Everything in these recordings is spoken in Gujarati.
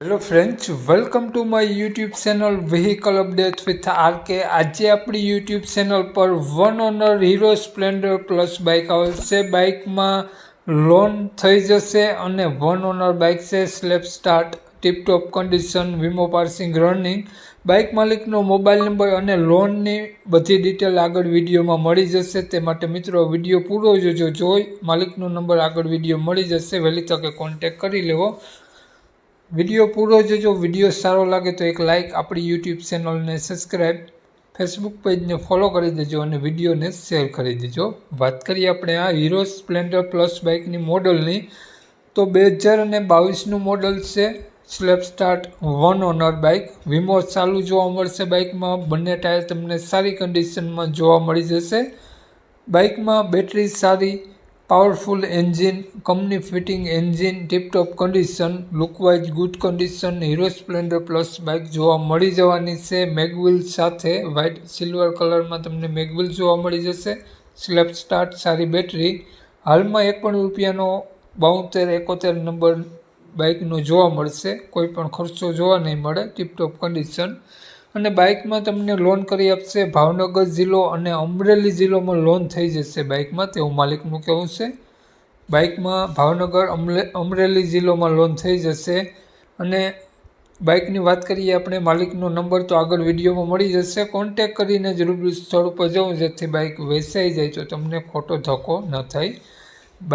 Hello friends, welcome to my YouTube channel vehicle update with RK. આજે આપણી યુટ્યુબ ચેનલ પર one owner Hero Splendor plus bike આવશે। બાઇકમાં લોન થઈ જશે અને વન ઓનર બાઇક છે, સ્લેપ સ્ટાર્ટ, ટીપટોપ કન્ડિશન, વીમો પાર્સિંગ રનિંગ। બાઇક માલિકનો મોબાઈલ નંબર અને લોનની બધી ડિટેલ આગળ વિડીયોમાં મળી જશે। તે માટે મિત્રો વિડીયો પૂરો જોજો, જોઈ માલિકનો નંબર આગળ વિડીયો મળી જશે, વહેલી તકે કોન્ટેક કરી લેવો। વિડીયો પૂરો જોજો। વિડીયો સારો લાગે તો એક લાઇક, આપણી યુટ્યુબ ચેનલને સબસ્ક્રાઈબ, ફેસબુક પેજને ફોલો કરી દેજો અને વિડીયોને શેર કરી દેજો। વાત કરીએ આપણે આ હીરો સ્પ્લેન્ડર પ્લસ બાઇકની મોડલની, તો 2022નું મોડલ છે, self start, one owner bike, વીમો ચાલુ જોવા મળશે। બાઇકમાં બંને ટાયર તમને સારી કન્ડિશનમાં જોવા મળી જશે। બાઇકમાં બેટરી સારી, powerful engine, company fitting engine, tiptop condition, lookwise good condition hero Splendor plus bike જોવા મળી જવાની છે। મેગવિલ સાથે વ્હાઇટ સિલ્વર કલરમાં તમને મેગવિલ જોવા મળી જશે। સ્લેપ સ્ટાર્ટ, સારી બેટરી, હાલમાં એક પણ રૂપિયાનો 72-71 નંબર બાઇકનો જોવા મળશે, કોઈ પણ ખર્ચો જોવા નહીં મળે, ટીપટોપ કન્ડિશન। અને બાઇકમાં તમને લોન કરી આપશે। ભાવનગર જિલ્લો અને અમરેલી જિલ્લામાં લોન થઈ જશે બાઇકમાં, તેવું માલિકનું કહેવું છે। બાઇકમાં ભાવનગર અમરેલી જિલ્લામાં લોન થઈ જશે। અને બાઇકની વાત કરીએ આપણે, માલિકનો નંબર તો આગળ વિડીયોમાં મળી જશે, કોન્ટેક કરીને જ રૂબરૂ સ્થળ ઉપર જવું, જેથી બાઇક વેચાઈ જાય તો તમને ખોટો ધક્કો ન થાય।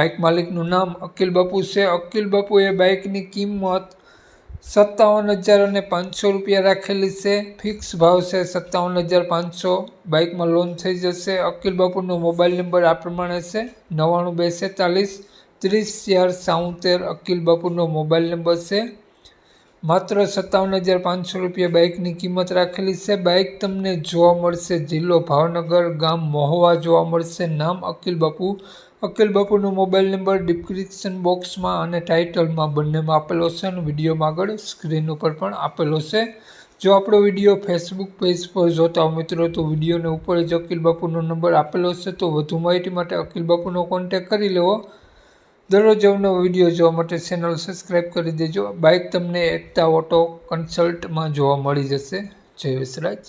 બાઇક માલિકનું નામ અકિલ બાપુ છે। અકિલ બાપુએ બાઇકની કિંમત 57,500 રૂપિયા રાખેલી છે। ફિક્સ ભાવ છે 57,500। બાઇકમાં લોન થઈ જશે। અકિલ બાપુનો મોબાઈલ નંબર આ પ્રમાણે છે 99 246 30 477। અકિલ બાપુનો મોબાઈલ નંબર છે। માત્ર 57,500 રૂપિયા બાઇકની કિંમત રાખેલી છે। બાઇક તમને જોવા મળશે જિલ્લો ભાવનગર, ગામ મહુવા જોવા મળશે, નામ અકિલ બાપુ। અકિલ બાપુનો મોબાઈલ નંબર ડિસ્ક્રિપ્શન બોક્સમાં અને ટાઇટલમાં બંનેમાં આપેલો છે અને વિડીયોમાં આગળ સ્ક્રીન ઉપર પણ આપેલો છે। જો આપણો વિડીયો ફેસબુક પેજ પર જોતા હો મિત્રો, તો વિડીયોને ઉપર જ અકિલ બાપુનો નંબર આપેલો છે, તો વધુ માહિતી માટે અકિલ બાપુનો કોન્ટેક કરી લેવો। દરરોજ અવનવો વિડીયો જોવા માટે ચેનલ સબસ્ક્રાઈબ કરી દેજો। બાઇક તમને એકતા ઓટો કન્સલ્ટમાં જોવા મળી જશે। જય વિસરાજ।